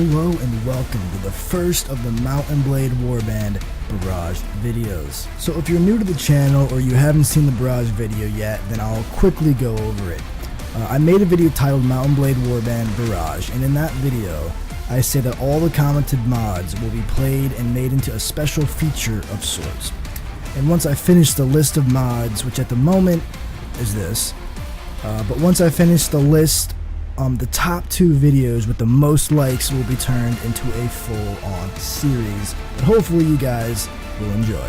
Hello and welcome to the first of the Mountain Blade Warband Barrage videos. So if you're new to the channel or you haven't seen the Barrage video yet, then I'll quickly go over it. I made a video titled Mountain Blade Warband Barrage, and in that video I say that all the commented mods will be played and made into a special feature of sorts. And once I finish the list of mods, which at the moment is this, but once I finish the list, the top 2 videos with the most likes will be turned into a full-on series that hopefully you guys will enjoy.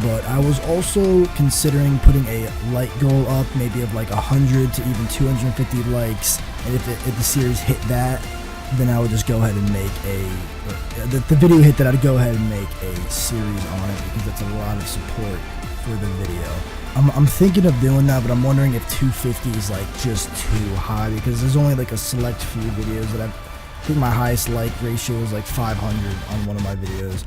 But I was also considering putting a like goal up, maybe of like 100 to even 250 likes, and if the series hit that, then I would just go ahead and make the video hit that, I'd go ahead and make a series on it, because that's a lot of support for the video. I'm thinking of doing that, but I'm wondering if 250 is like just too high, because there's only like a select few videos that I think my highest like ratio is like 500 on one of my videos.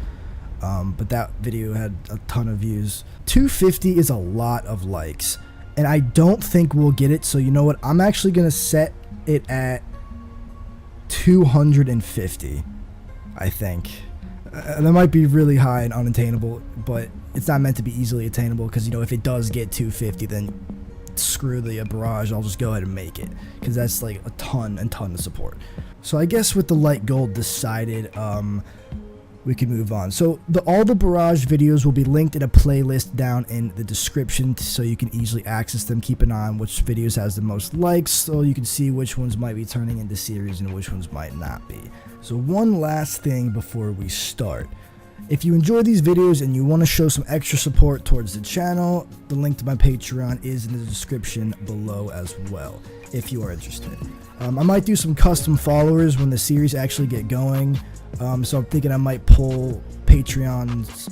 But that video had a ton of views. 250 is a lot of likes, and I don't think we'll get it. So you know what? I'm actually gonna set it at 250. I think. That might be really high and unattainable, but it's not meant to be easily attainable, because, you know, if it does get 250, then screw the barrage, I'll just go ahead and make it, because that's like a ton of support. So I guess with the light goal decided, we can move on. So all the barrage videos will be linked in a playlist down in the description, so you can easily access them. Keep an eye on which videos has the most likes, so you can see which ones might be turning into series and which ones might not be. So one last thing before we start. If you enjoy these videos and you want to show some extra support towards the channel, the link to my Patreon is in the description below as well, if you are interested. I might do some custom followers when the series actually get going, so I'm thinking I might pull Patreons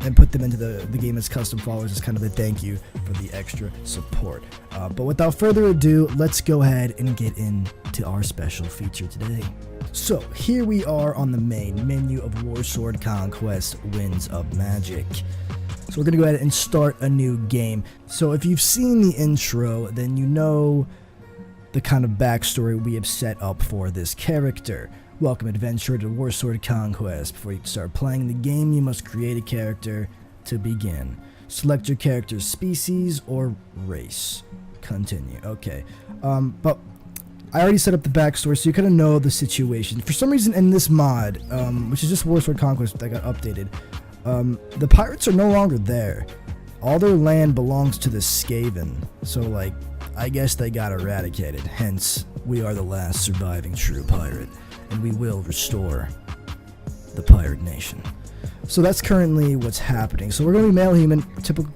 and put them into the game as custom followers as kind of a thank you for the extra support. But without further ado, let's go ahead and get into our special feature today. So here we are on the main menu of Warsword Conquest Winds of Magic. So we're going to go ahead and start a new game. So if you've seen the intro, then you know the kind of backstory we have set up for this character. Welcome, adventurer, to Warsword Conquest. Before you start playing the game, you must create a character to begin. Select your character's species or race. Continue. Okay. But I already set up the backstory, so you kind of know the situation. For some reason in this mod, which is just Warsword Conquest that got updated, the pirates are no longer there. All their land belongs to the Skaven. So, like, I guess they got eradicated. Hence, we are the last surviving true pirate, and we will restore the pirate nation. So that's currently what's happening. So we're going to be male human, typical,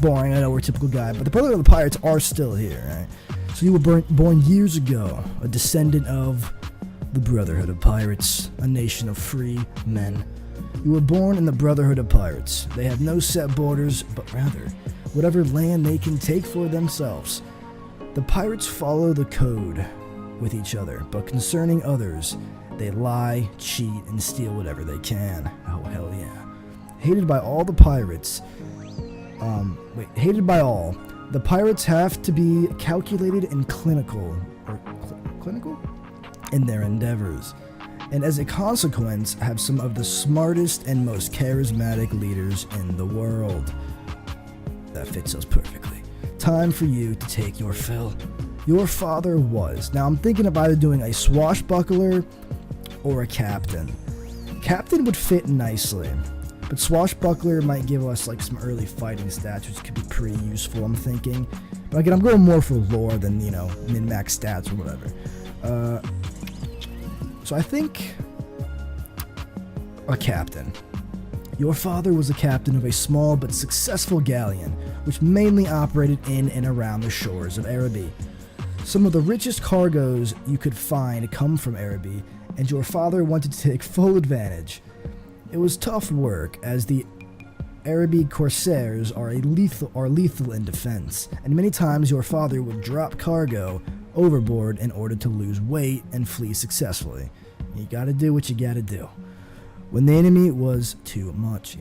boring, I know we're a typical guy, but the brother of the pirates are still here, right? So you were born years ago, a descendant of the Brotherhood of Pirates, a nation of free men. You were born in the Brotherhood of Pirates. They have no set borders, but rather, whatever land they can take for themselves. The pirates follow the code with each other, but concerning others, they lie, cheat, and steal whatever they can. Oh, hell yeah. Hated by all the pirates, hated by all, the pirates have to be calculated and clinical in their endeavors, and as a consequence, have some of the smartest and most charismatic leaders in the world. That fits us perfectly. Time for you to take your fill. Your father was. Now I'm thinking of either doing a swashbuckler or a captain. Captain would fit nicely, but swashbuckler might give us like some early fighting stats, which could be pretty useful, I'm thinking. But again, I'm going more for lore than, you know, min-max stats or whatever. So I think a captain. Your father was a captain of a small but successful galleon, which mainly operated in and around the shores of Araby. Some of the richest cargoes you could find come from Araby, and your father wanted to take full advantage. It was tough work, as the Araby corsairs are lethal in defense, and many times your father would drop cargo overboard in order to lose weight and flee successfully. You gotta do what you gotta do. When the enemy was too much,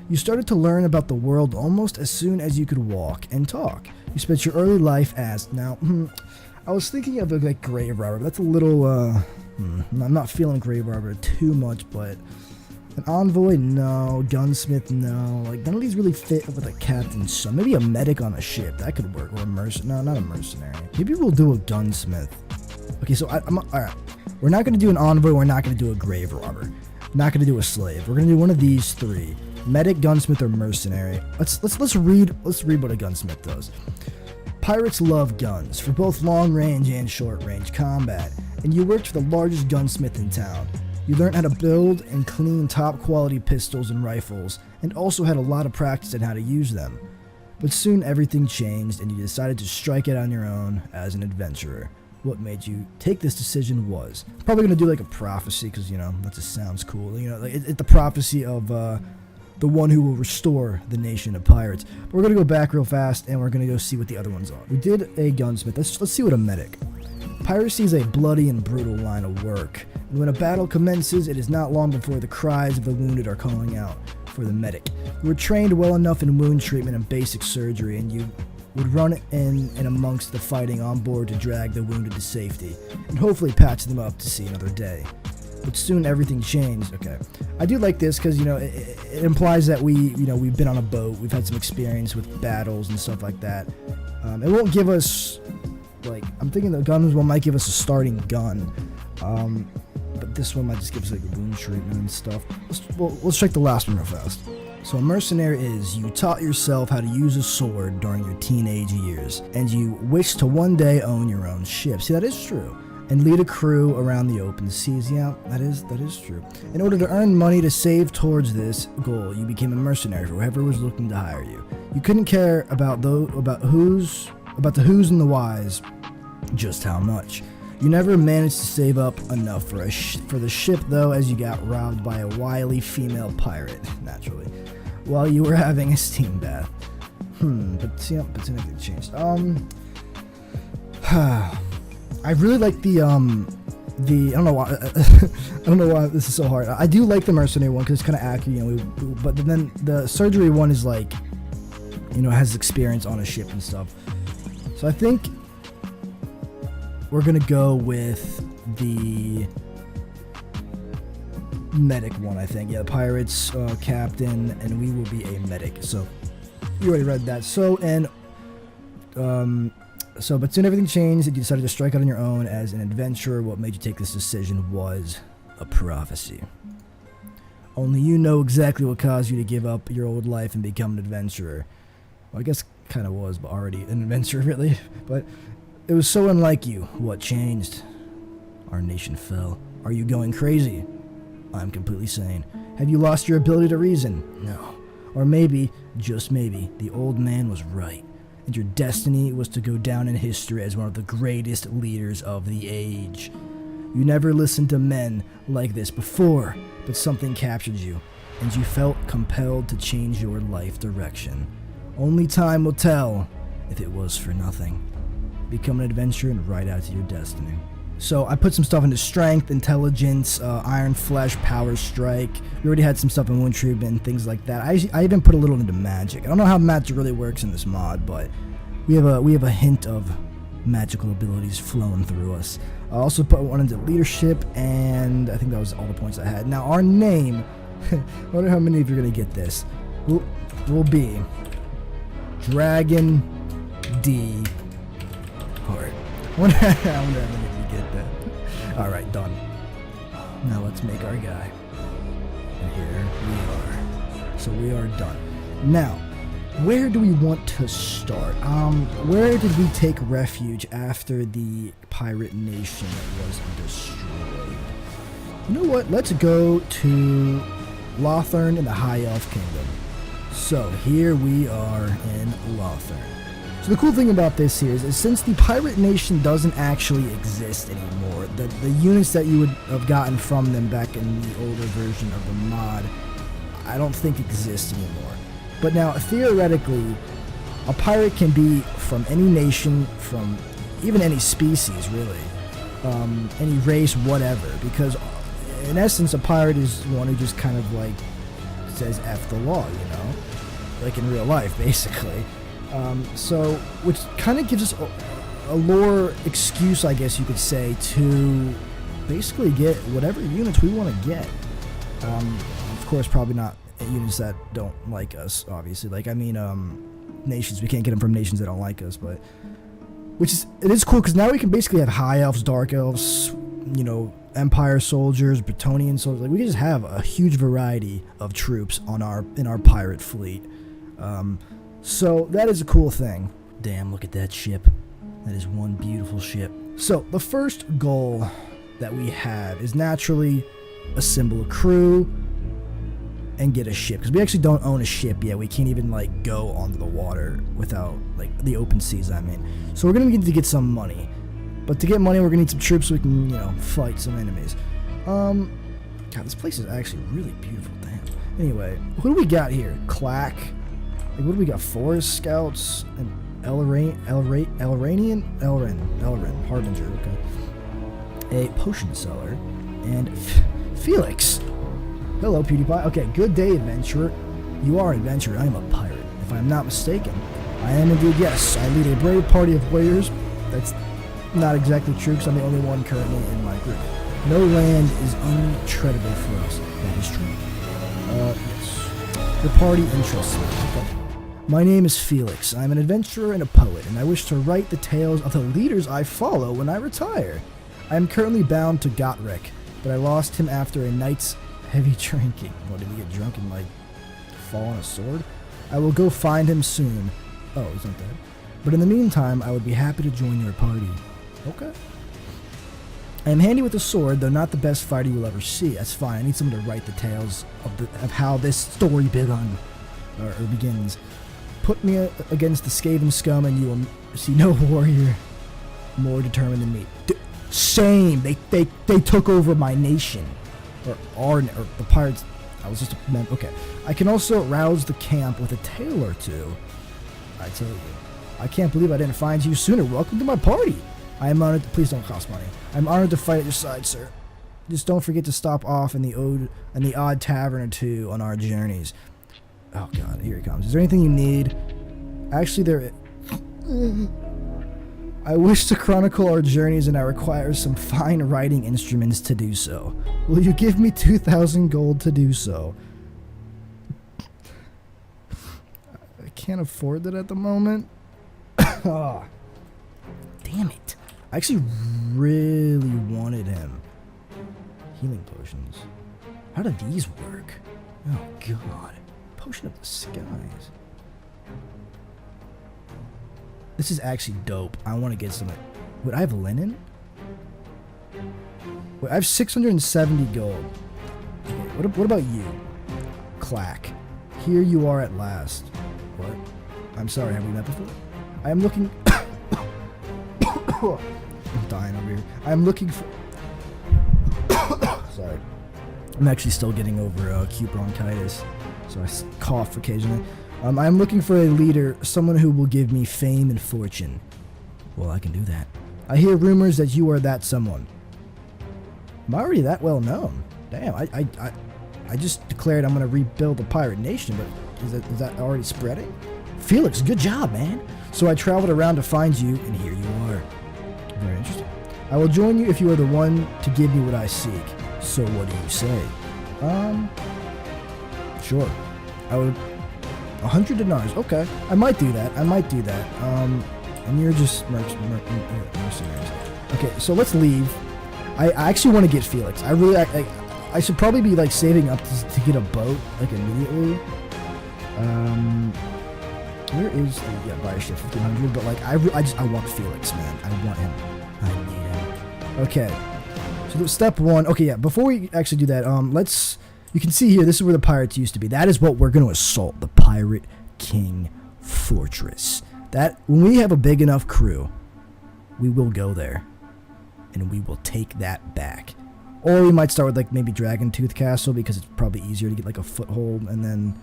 you started to learn about the world almost as soon as you could walk and talk. You spent your early life as, now, I was thinking of like grave robber. But that's a little. I'm not feeling grave robber too much, but an envoy, no. Gunsmith, no. Like none of these really fit with a captain's son. Maybe a medic on a ship that could work, or a mercenary. No, not a mercenary. Maybe we'll do a gunsmith. Okay, so I'm all right. We're not gonna do an envoy. We're not gonna do a grave robber. Not gonna do a slave. We're gonna do one of these three: medic, gunsmith, or mercenary. Let's read what a gunsmith does. Pirates love guns for both long range and short range combat, and you worked for the largest gunsmith in town. You learned how to build and clean top quality pistols and rifles, and also had a lot of practice in how to use them. But soon everything changed, and you decided to strike out on your own as an adventurer. What made you take this decision was probably gonna do like a prophecy, because that just sounds cool. Like it's the prophecy of the one who will restore the nation of pirates. But we're gonna go back real fast, and we're gonna go see what the other ones are. We did a gunsmith. Let's see what a medic. Piracy is a bloody and brutal line of work, and when a battle commences, it is not long before the cries of the wounded are calling out for the medic. You were trained well enough in wound treatment and basic surgery, and you would run in and amongst the fighting on board to drag the wounded to safety, and hopefully patch them up to see another day. But soon everything changed. Okay, I do like this because it implies that we've been on a boat, we've had some experience with battles and stuff like that. It won't give us I'm thinking the guns one might give us a starting gun, but this one might just give us like wound treatment and stuff. Let's check the last one real fast. So a mercenary is, you taught yourself how to use a sword during your teenage years, and you wish to one day own your own ship. See, that is true. And lead a crew around the open seas. Yeah, that is true. In order to earn money to save towards this goal, you became a mercenary for whoever was looking to hire you. You couldn't care about the who's and the whys, just how much. You never managed to save up enough for the ship, though, as you got robbed by a wily female pirate, naturally, while you were having a steam bath. But anything changed. I really like the I don't know why I don't know why this is so hard. I do like the mercenary one because it's kind of accurate, but then the surgery one is like, has experience on a ship and stuff. So I think we're gonna go with the medic one. I think, yeah, pirates captain, and we will be a medic. So you already read that. But soon everything changed, and you decided to strike out on your own as an adventurer. What made you take this decision was a prophecy. Only you know exactly what caused you to give up your old life and become an adventurer. Well, I guess kind of was, but already an adventurer, really. But it was so unlike you. What changed? Our nation fell. Are you going crazy? I'm completely sane. Have you lost your ability to reason? No. Or maybe, just maybe, the old man was right, and your destiny was to go down in history as one of the greatest leaders of the age. You never listened to men like this before, but something captured you, and you felt compelled to change your life direction. Only time will tell if it was for nothing. Become an adventurer and ride out to your destiny. So I put some stuff into strength, intelligence, iron flesh, power strike. We already had some stuff in wound treatment and things like that. I even put a little into magic. I don't know how magic really works in this mod, but we have a hint of magical abilities flowing through us. I also put one into leadership, and I think that was all the points I had. Now our name, I wonder how many of you are gonna get this. Will be Dragon D Heart. I wonder how many of you get that. Alright, done. Now let's make our guy. And here we are. So we are done. Now, where do we want to start? Where did we take refuge after the pirate nation was destroyed? You know what? Let's go to Lothern in the High Elf Kingdom. So here we are in Lothern. So the cool thing about this here is since the pirate nation doesn't actually exist anymore, the units that you would have gotten from them back in the older version of the mod, I don't think exist anymore. But now, theoretically, a pirate can be from any nation, from even any species, really, any race, whatever, because in essence, a pirate is one who just kind of like says F the law, like in real life, basically. So, which kind of gives us a lore excuse, I guess you could say, to basically get whatever units we want to get. Of course, probably not units that don't like us, obviously. Like, I mean, nations. We can't get them from nations that don't like us, but it is cool because now we can basically have high elves, dark elves, you know, Empire soldiers, Bretonnian soldiers. Like, we can just have a huge variety of troops on in our pirate fleet. So that is a cool thing. Damn, look at that ship. That is one beautiful ship. So the first goal that we have is naturally assemble a crew and get a ship, because we actually don't own a ship yet. We can't even like go onto the water without like the open seas, I mean. So we're gonna need to get some money, but to get money we're gonna need some troops so we can, you know, fight some enemies. God, this place is actually really beautiful. Damn. Anyway, who do we got here? Clack. Like, what do we got? Forest Scouts and Elren Harbinger, okay. A potion seller and Felix. Hello, PewDiePie. Okay, good day, adventurer. You are an adventurer. I am a pirate, if I am not mistaken. I am indeed, yes. I lead a brave party of warriors. That's not exactly true, because I'm the only one currently in my group. No land is untreadable for us. That is true. Yes. The party interests me. Okay. My name is Felix. I'm an adventurer and a poet, and I wish to write the tales of the leaders I follow when I retire. I am currently bound to Gotrek, but I lost him after a night's heavy drinking. What, did he get drunk and, like, fall on a sword? I will go find him soon. Oh, he's not dead. But in the meantime, I would be happy to join your party. Okay. I am handy with a sword, though not the best fighter you'll ever see. That's fine. I need someone to write the tales of how this story begun, or begins. Put me against the Skaven scum, and you will see no warrior more determined than me. Same. They took over my nation, or the pirates. I was just a member. Okay. I can also rouse the camp with a tale or two. I tell you, I can't believe I didn't find you sooner. Welcome to my party. I am honored. Please don't cost money. I'm honored to fight at your side, sir. Just don't forget to stop off in the odd tavern or two on our journeys. Oh God, here he comes. Is there anything you need? Actually, there. I wish to chronicle our journeys, and I require some fine writing instruments to do so. Will you give me 2,000 gold to do so? I can't afford that at the moment. Oh, damn it. I actually really wanted him. Healing potions. How do these work? Oh God. Potion of the skies. This is actually dope. I want to get some. Wait, I have linen? Wait, I have 670 gold. Okay, what about you? Clack. Here you are at last. What? I'm sorry, have we met before? I am looking. I'm dying over here. I am looking for. Sorry. I'm actually still getting over acute bronchitis, so I cough occasionally. I am looking for a leader, someone who will give me fame and fortune. Well, I can do that. I hear rumors that you are that someone. Am I already that well known? Damn, I just declared I'm going to rebuild the pirate nation, but is that already spreading? Felix, good job, man. So I traveled around to find you, and here you are. Very interesting. I will join you if you are the one to give me what I seek. So what do you say? Sure. I would. 100 dinars. Okay. I might do that. And you're just mercenaries. Okay, so let's leave. I actually want to get Felix. I should probably be like saving up to get a boat like immediately. Where is the buy a ship 1500? But like I want Felix, man. I want him. I need him. Okay. So step one. Okay, yeah. Before we actually do that, let's. You can see here. This is where the pirates used to be. That is what we're going to assault. The Pirate King Fortress. That when we have a big enough crew, we will go there, and we will take that back. Or we might start with like maybe Dragon Tooth Castle because it's probably easier to get like a foothold and then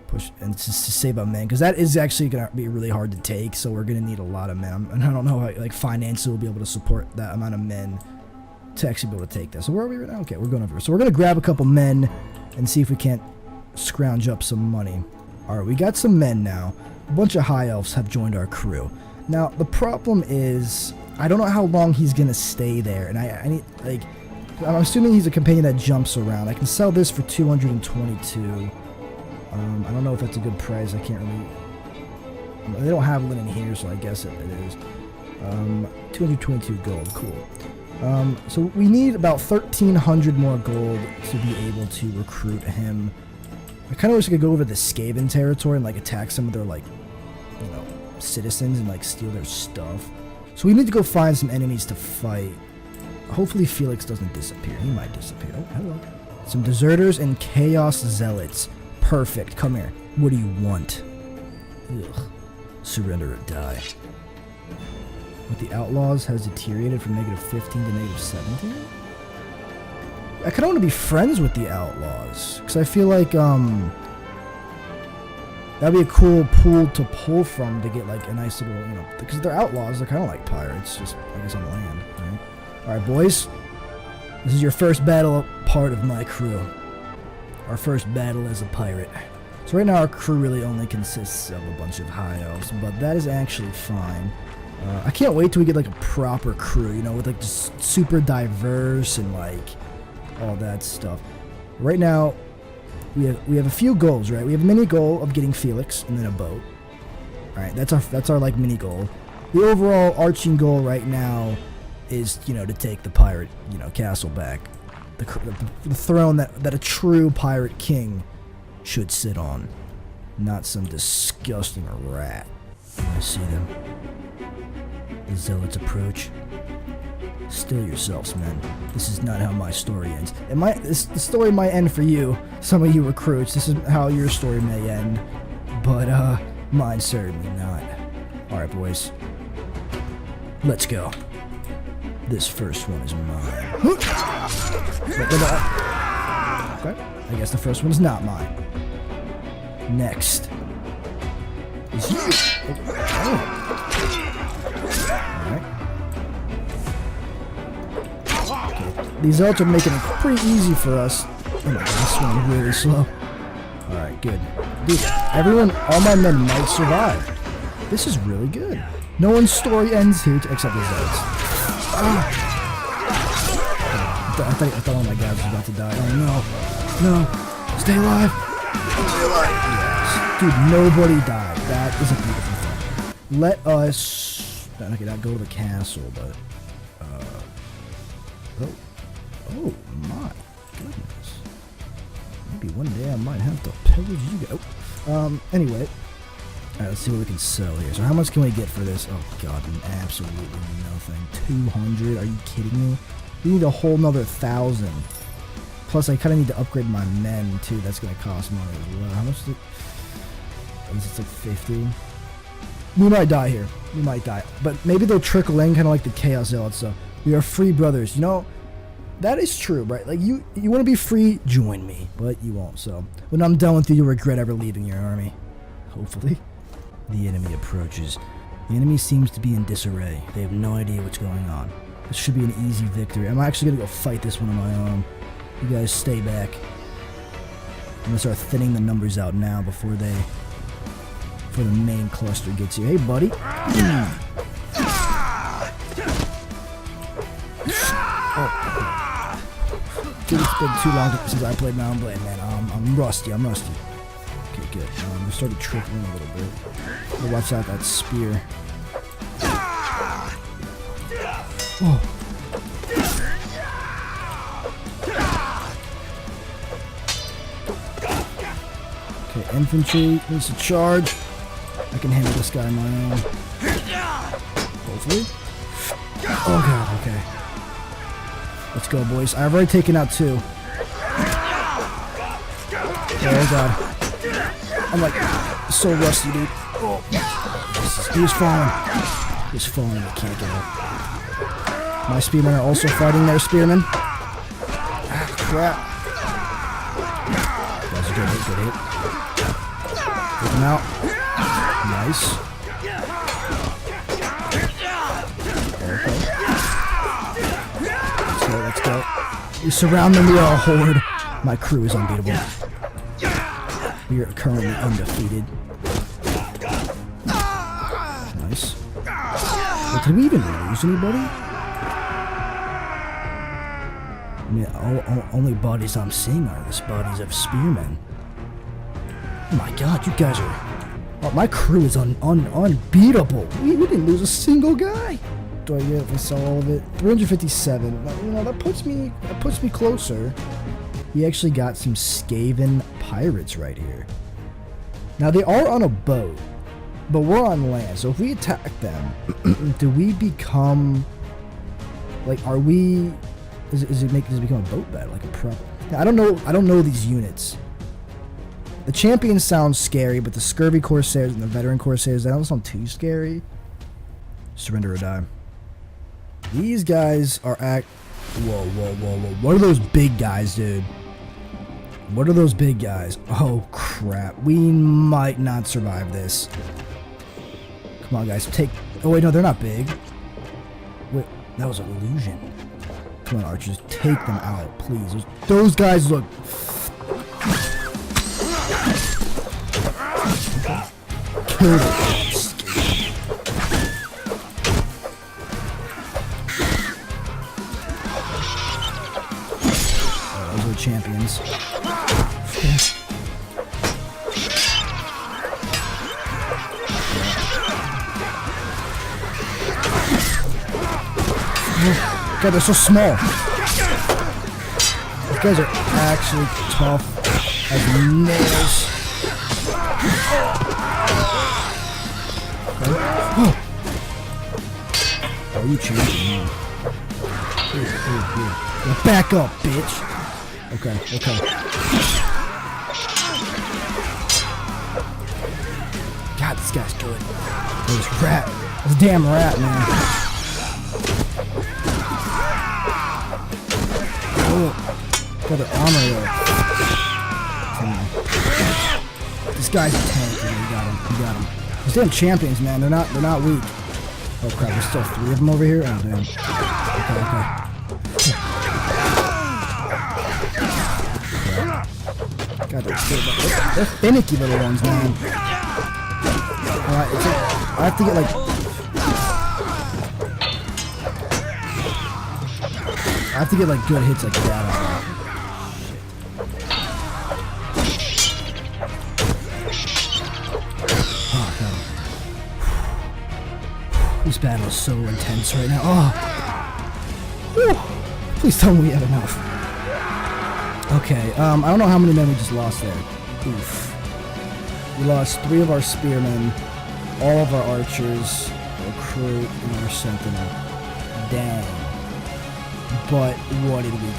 push and to save up men, because that is actually gonna be really hard to take. So we're gonna need a lot of men, and I don't know how like financially we'll be able to support that amount of men to actually be able to take that. So where are we right now? Okay, we're going over here. So we're gonna grab a couple men and see if we can't scrounge up some money. All right, we got some men now. A bunch of high elves have joined our crew. Now, the problem is, I don't know how long he's gonna stay there, and I need, like, I'm assuming he's a companion that jumps around. I can sell this for 222. I don't know if that's a good price. I can't really... They don't have linen here, so I guess it is. 222 gold, cool. So we need about 1,300 more gold to be able to recruit him. I kind of wish I could go over the Skaven territory and, like, attack some of their, like, you know, citizens and, like, steal their stuff. So we need to go find some enemies to fight. Hopefully Felix doesn't disappear. He might disappear. Oh, hello. Some deserters and chaos zealots. Perfect. Come here. What do you want? Ugh. Surrender or die. What the outlaws has deteriorated from -15 to -17? I kind of want to be friends with the outlaws, because I feel like that'd be a cool pool to pull from to get like a nice little, you know, because they're outlaws, they're kind of like pirates, just I guess on land. Right? All right, boys, this is your first battle part of my crew. Our first battle as a pirate. So right now our crew really only consists of a bunch of high elves, but that is actually fine. I can't wait till we get like a proper crew, you know, with like just super diverse and like all that stuff. Right now, we have a few goals, right? We have a mini goal of getting Felix and then a boat. All right, that's our like mini goal. The overall arching goal right now is, you know, to take the pirate, you know, castle back, the throne that a true pirate king should sit on, not some disgusting rat. I see them. The zealots approach. Still yourselves, men. This is not how my story ends. The story might end for you, some of you recruits. This is how your story may end. But, mine certainly not. Alright, boys. Let's go. This first one is mine. Okay. I guess the first one's not mine. Next is you. Oh. Alright. These zealots are making it pretty easy for us. Oh my god, this one's really slow. Alright, good. Dude, all my men might survive. This is really good. No one's story ends here except the zealots. I thought one of my guys was about to die. Oh no. No. Stay alive. Stay alive. Yes. Dude, nobody died. That is a beautiful thing. Let us... Okay, not go to the castle, but... Oh my goodness. Maybe one day I might have to pillage you guys. Anyway. Alright, let's see what we can sell here. So how much can we get for this? Oh god, absolutely nothing. 200? Are you kidding me? We need a whole nother 1,000. Plus I kind of need to upgrade my men too. That's going to cost money as well. How much is it? It's like 50. We might die here. We might die. But maybe they'll trickle in kind of like the Chaos Zealots. So we are free brothers. You know, that is true, right? Like you want to be free, join me. But you won't. So when I'm done with you, you'll regret ever leaving your army. Hopefully. The enemy approaches. The enemy seems to be in disarray. They have no idea what's going on. This should be an easy victory. I'm actually going to go fight this one on my own. You guys stay back. I'm going to start thinning the numbers out now before the main cluster gets here. Hey, buddy. Oh. Dude, it's been too long since I played Mountain Blade, man. I'm rusty. Okay, good. We started trickling a little bit. But watch out that spear. Oh. Okay, infantry needs to charge. I can handle this guy on my own. Hopefully. Oh god, okay. Let's go, boys. I've already taken out 2. Oh god. I'm like so rusty, dude. Oh. He's falling. He's falling. I can't get up. My spearmen are also fighting their spearmen. Ah, crap. That's a good hit. Take him out. Nice. Okay. Let's go. We surround them. We are a horde. My crew is unbeatable. We are currently undefeated. Nice. But did we even lose anybody? I mean, only bodies I'm seeing are the bodies of spearmen. Oh my god, you guys are... Oh, my crew is unbeatable. We didn't lose a single guy. Do I get if I sell all of it? 357. You know, that puts me closer. We actually got some Skaven pirates right here. Now, they are on a boat, but we're on land. So if we attack them, do we become... Like, are we... Does it become a boat battle, like a pro? Now, I don't know these units. The champions sound scary, but the scurvy corsairs and the veteran corsairs, they don't sound too scary. Surrender or die. These guys are Whoa. What are those big guys, dude? What are those big guys? Oh, crap. We might not survive this. Come on, guys. Oh, wait, no, they're not big. Wait, that was an illusion. Come on, archers. Take them out, please. Those guys look... Kill them. Oh, those are the champions. God, they're so small. These guys are actually tough as nails. Oh, you changing? Now back up, bitch. Okay. God, this guy's good. There's a rat. There's a damn rat, man. Oh, got their armor there. This guy's a tank. You got him. These damn champions, man. They're not weak. Oh crap, there's still 3 of them over here. Oh damn. Okay. God, they're finicky little ones, man. Alright, I have to get like... I have to get like good hits like that. Oh god. This battle is so intense right now. Oh. Whew. Please tell me we have enough. Okay, I don't know how many men we just lost there. Oof. We lost 3 of our spearmen, all of our archers, our crew, and our sentinel. Dang. But what did we do?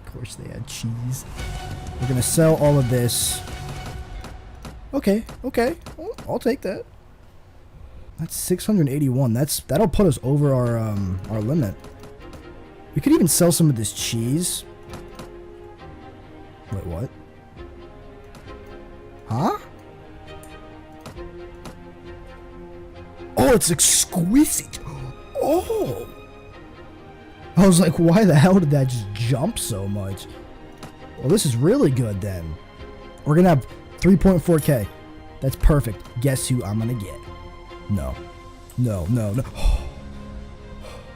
Of course they had cheese. We're gonna sell all of this. Okay. I'll take that. That's 681. That'll put us over our limit. We could even sell some of this cheese. Wait, what? Huh? Oh, it's exquisite. Oh. I was like, why the hell did that just jump so much? Well, this is really good then. We're gonna have 3.4k. That's perfect. Guess who I'm gonna get? No.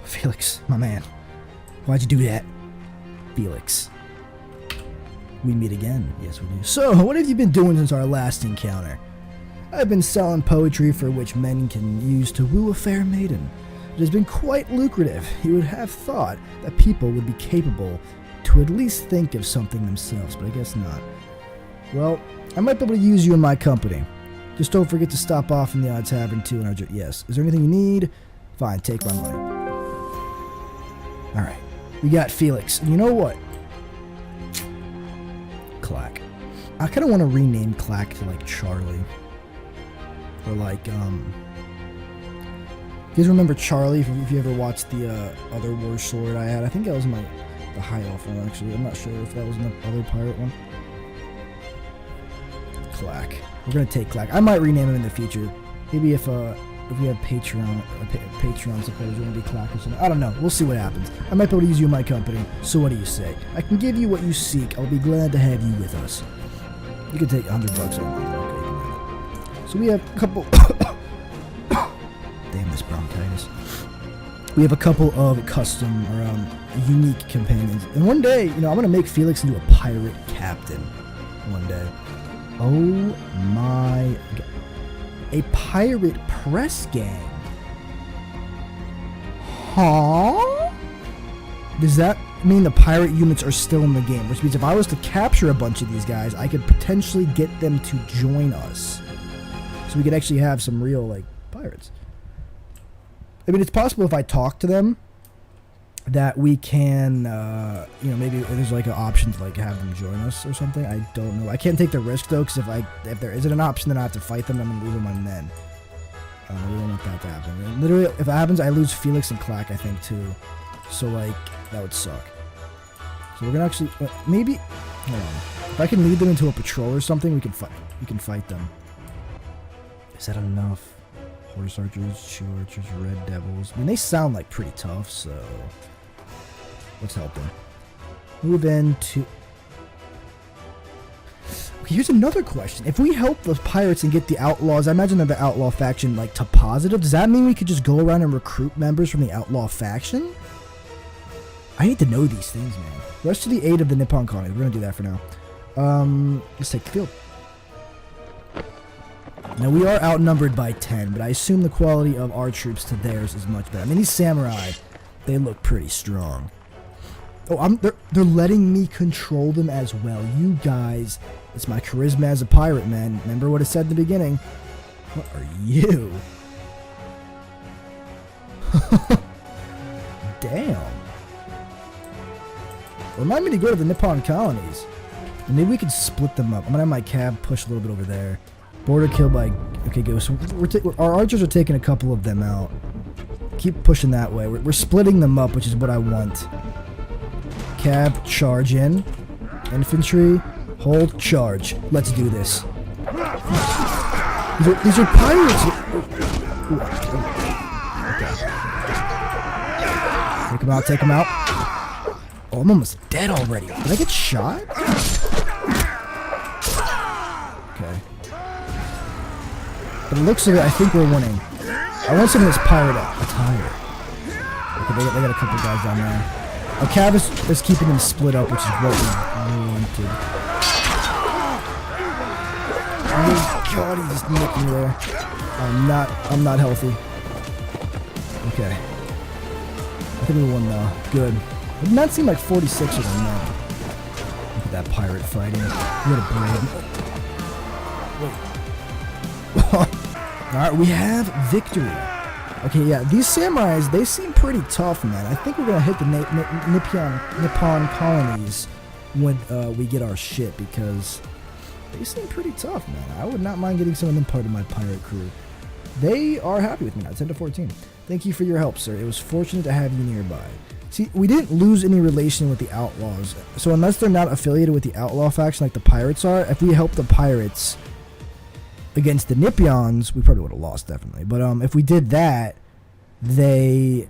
Felix, my man. Why'd you do that? Felix. We meet again. Yes, we do. So, what have you been doing since our last encounter? I've been selling poetry for which men can use to woo a fair maiden. It has been quite lucrative. You would have thought that people would be capable to at least think of something themselves, but I guess not. Well, I might be able to use you in my company. Just don't forget to stop off in the odd tavern too. And yes. Is there anything you need? Fine, take my money. Alright. We got Felix. And you know what? Clack. I kind of want to rename Clack to like Charlie. Or like, you guys remember Charlie? If you ever watched the other war sword I had. I think that was the high elf one actually. I'm not sure if that was in the other pirate one. Clack. We're gonna take Clack. I might rename him in the future. Maybe if we have Patreon supporters, we're gonna be Clack or something. I don't know. We'll see what happens. I might be able to use you in my company. So what do you say? I can give you what you seek. I'll be glad to have you with us. You can take $100 or anything. Okay, so we have a couple. Damn this bronchitis. We have a couple of custom or unique companions. And one day, you know, I'm going to make Felix into a pirate captain. One day. Oh my god. A pirate press gang. Huh? Does that mean the pirate units are still in the game? Which means if I was to capture a bunch of these guys, I could potentially get them to join us. So we could actually have some real, like, pirates. I mean, it's possible if I talk to them that we can, you know, maybe there's like an option to like have them join us or something. I don't know. I can't take the risk though, because if there isn't an option, then I have to fight them. I'm gonna lose all my men. We don't want that to happen. And literally, if it happens, I lose Felix and Clack, I think too. So like that would suck. So we're gonna actually maybe. Hold on. If I can lead them into a patrol or something, we can fight. We can fight them. Is that enough? Horse archers, shoe archers, red devils. I mean, they sound like pretty tough, so let's help them. Move into. Okay, here's another question. If we help the pirates and get the outlaws, I imagine that the outlaw faction like to positive. Does that mean we could just go around and recruit members from the outlaw faction? I need to know these things, man. Rush to the aid of the Nippon colony. We're gonna do that for now. Let's take the field. Now, we are outnumbered by 10, but I assume the quality of our troops to theirs is much better. I mean, these samurai, they look pretty strong. Oh, they're letting me control them as well. You guys, it's my charisma as a pirate, man. Remember what I said in the beginning? What are you? Damn. Remind me to go to the Nippon colonies. And maybe we could split them up. I'm going to have my cab push a little bit over there. Border kill by... Okay, go. So our archers are taking a couple of them out. Keep pushing that way. We're splitting them up, which is what I want. Cab, charge in. Infantry, hold, charge. Let's do this. These are pirates! Take them out, take them out. Oh, I'm almost dead already. Did I get shot? Okay. But it looks like I think we're winning. I want some of this pirate attire. Okay, they got a couple guys down there. Our cab is keeping them split up, which is what we wanted. Oh god, he just nicked me there. I'm not healthy. Okay. I think we won though. Good. It did not seem like 46 of them now. Look at that pirate fighting. What a brave. Wait. Alright, we have victory. Okay, yeah, these samurais, they seem pretty tough, man. I think we're gonna hit the Nippon colonies when we get our shit, because they seem pretty tough, man. I would not mind getting some of them part of my pirate crew. They are happy with me now, 10 to 14. Thank you for your help, sir. It was fortunate to have you nearby. See, we didn't lose any relation with the outlaws. So unless they're not affiliated with the outlaw faction like the pirates are, if we help the pirates against the Nippons, we probably would have lost, definitely. But if we did that, the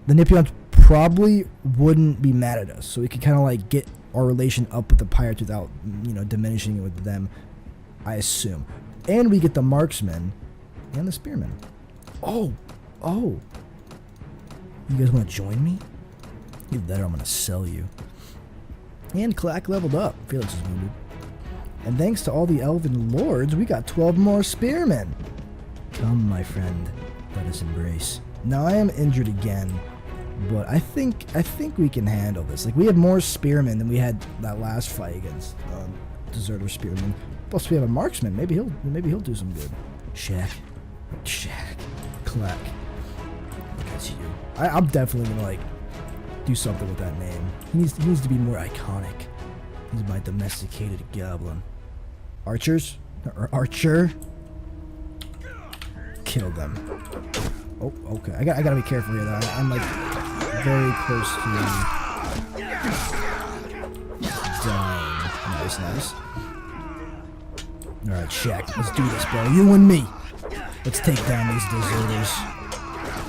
Nippons probably wouldn't be mad at us. So we could kind of like get our relation up with the pirates without, you know, diminishing it with them, I assume. And we get the marksmen and the spearmen. Oh. You guys want to join me? Either that or I'm going to sell you. And Clack leveled up. Felix is wounded. And thanks to all the elven lords, we got 12 more spearmen. Come, my friend, let us embrace. Now I am injured again, but I think we can handle this. Like, we have more spearmen than we had that last fight against deserter spearmen. Plus we have a marksman. Maybe he'll do some good. Shack, Clack. Look at you. I'm definitely gonna like do something with that name. He needs to be more iconic. He's my domesticated goblin. Archers? Or archer? Kill them. Oh, okay. I gotta be careful here though. I'm like very close to dying. Nice. Alright, Shaq, let's do this, bro. You and me. Let's take down these deserters.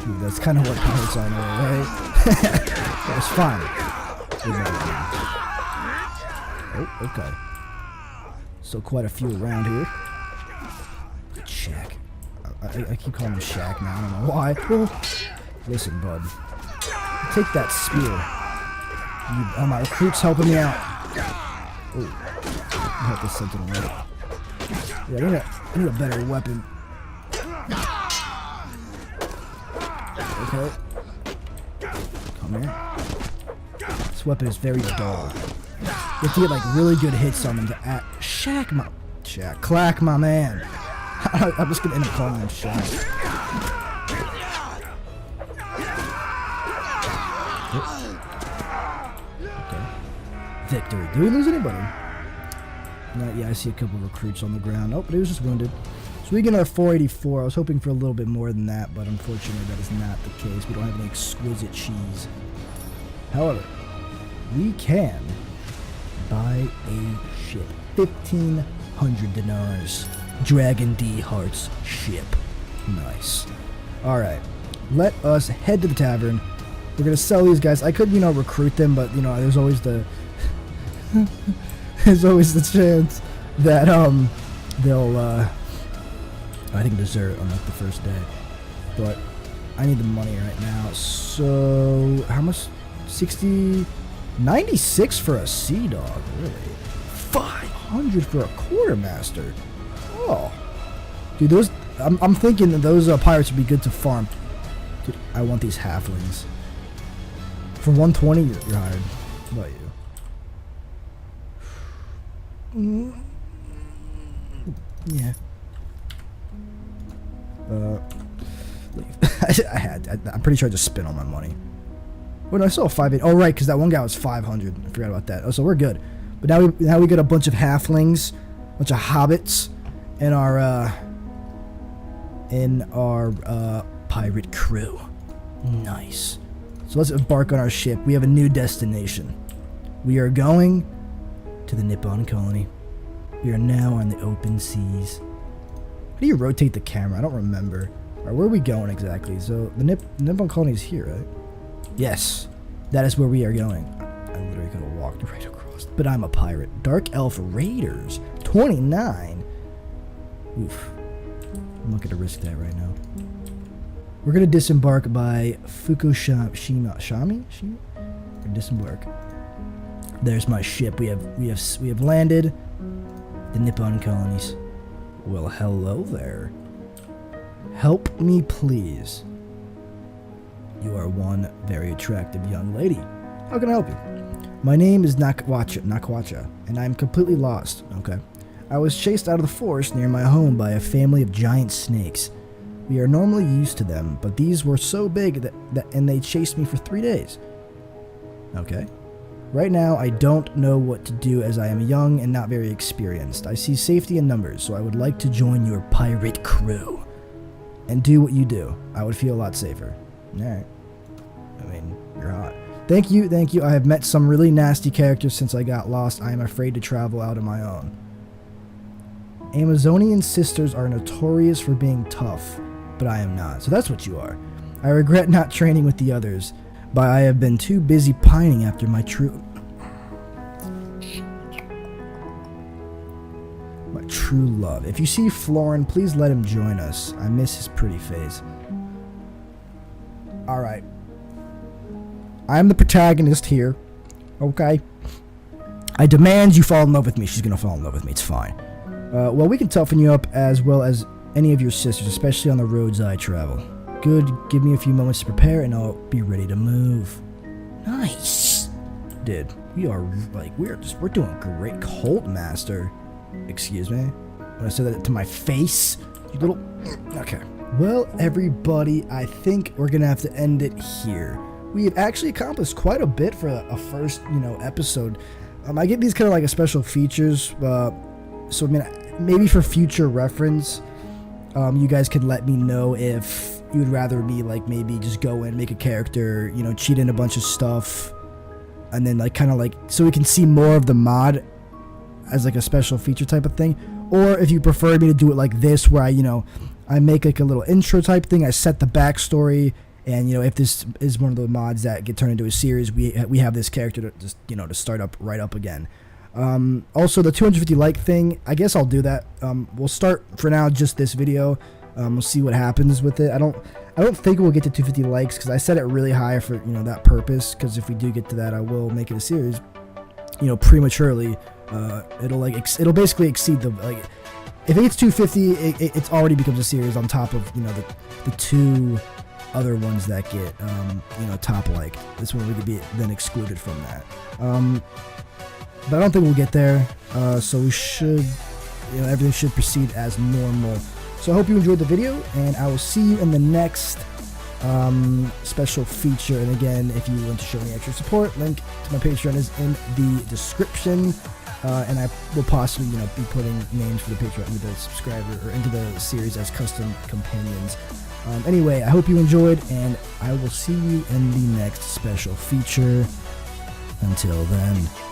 Dude, that's kind of what pirates are now, right? That was fine. Oh, okay. Still quite a few around here. Check. I keep calling him Shaq now. I don't know why. Well, listen, bud. Take that spear. Oh, my recruit's helping me out. Oh, I hope this sentinel right. Yeah, I need a better weapon. Okay. Come here. This weapon is very dull. You have to get like really good hits on them to Clack, my man. I'm just gonna end up calling him Shaq. Okay. Victory. Did we lose anybody? Yeah, I see a couple of recruits on the ground. Oh, but he was just wounded. So we get our 484. I was hoping for a little bit more than that, but unfortunately that is not the case. We don't have any exquisite cheese. However, we can buy a ship. 1,500 dinars. Dragon D Heart's ship. Nice. Alright. Let us head to the tavern. We're gonna sell these guys. I could, recruit them, but, there's always the... there's always the chance that, they'll, I think desert on, like, the first day. But I need the money right now. So, how much? 60... 96 for a sea dog, really? 500 for a quartermaster. Oh, dude, those. I'm thinking that those pirates would be good to farm. Dude, I want these halflings. For 120, you're hired. What about you? Yeah. I'm pretty sure I just spent all my money. Oh, no, I saw a 580. Oh, right, because that one guy was 500. I forgot about that. Oh, so we're good. But now we got a bunch of halflings, a bunch of hobbits, in our pirate crew. Nice. So let's embark on our ship. We have a new destination. We are going to the Nippon colony. We are now on the open seas. How do you rotate the camera? I don't remember. All right, where are we going exactly? So the Nippon colony is here, right? Yes, that is where we are going. I literally could have walked right across. But I'm a pirate. Dark Elf Raiders. 29. Oof. I'm not going to risk that right now. We're going to disembark by Fukushima. Shami? Or disembark. There's my ship. We have landed the Nippon colonies. Well, hello there. Help me, please. You are one very attractive young lady. How can I help you? My name is Nakwacha, and I'm completely lost, okay? I was chased out of the forest near my home by a family of giant snakes. We are normally used to them, but these were so big and they chased me for 3 days. Okay. Right now, I don't know what to do as I am young and not very experienced. I see safety in numbers, so I would like to join your pirate crew and do what you do. I would feel a lot safer. Alright. I mean, you're hot. Thank you. I have met some really nasty characters since I got lost. I am afraid to travel out on my own. Amazonian sisters are notorious for being tough, but I am not. So that's what you are. I regret not training with the others, but I have been too busy pining after my true love. If you see Florin, please let him join us. I miss his pretty face. Alright. I'm the protagonist here. Okay? I demand you fall in love with me. She's gonna fall in love with me. It's fine. Well, we can toughen you up as well as any of your sisters, especially on the roads I travel. Good. Give me a few moments to prepare and I'll be ready to move. Nice. Dude, we're doing great. Cult Master. Excuse me? When I said that to my face? You little... Okay. Well, everybody, I think we're gonna have to end it here. We have actually accomplished quite a bit for a first, episode. I get these kind of like a special features, so I mean, maybe for future reference, you guys could let me know if you would rather me like maybe just go in, make a character, cheat in a bunch of stuff, and then like kind of like so we can see more of the mod as like a special feature type of thing, or if you prefer me to do it like this, where I make like a little intro type thing. I set the backstory, and if this is one of the mods that get turned into a series, we have this character to just to start up right up again. Also, the 250 like thing, I guess I'll do that. We'll start for now just this video. We'll see what happens with it. I don't think we'll get to 250 likes because I set it really high for that purpose. Because if we do get to that, I will make it a series. Prematurely. It'll basically exceed the If it gets 250, it already becomes a series on top of the 2 other ones that get top liked. This one would be then excluded from that. But I don't think we'll get there. So we should, everything should proceed as normal. So I hope you enjoyed the video, and I will see you in the next special feature. And again, if you want to show me extra support, link to my Patreon is in the description. And I will possibly, be putting names for the Patreon into the subscriber or into the series as custom companions. Anyway, I hope you enjoyed, and I will see you in the next special feature. Until then.